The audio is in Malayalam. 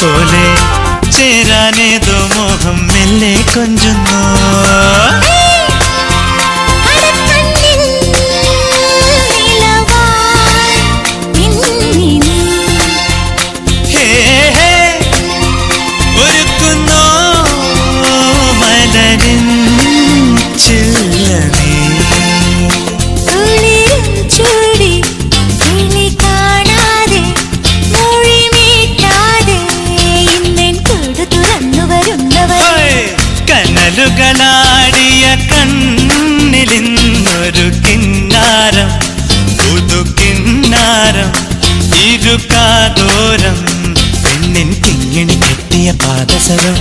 പോലെ ചേരാനേതോ മോഹം മെല്ലെ കൊഞ്ചുന്നു. ഒരുക്കുന്നോ മലരിൻ ചില്ലനീ കനലുകളാടിയ കണ്ണിലിന്നൊരു കിന്നാരം പുതുകിന്നാരം ഇരുകാതോരം പെണ്ണിൻ കിങ്ങിണി കെട്ടിയ പാദസരം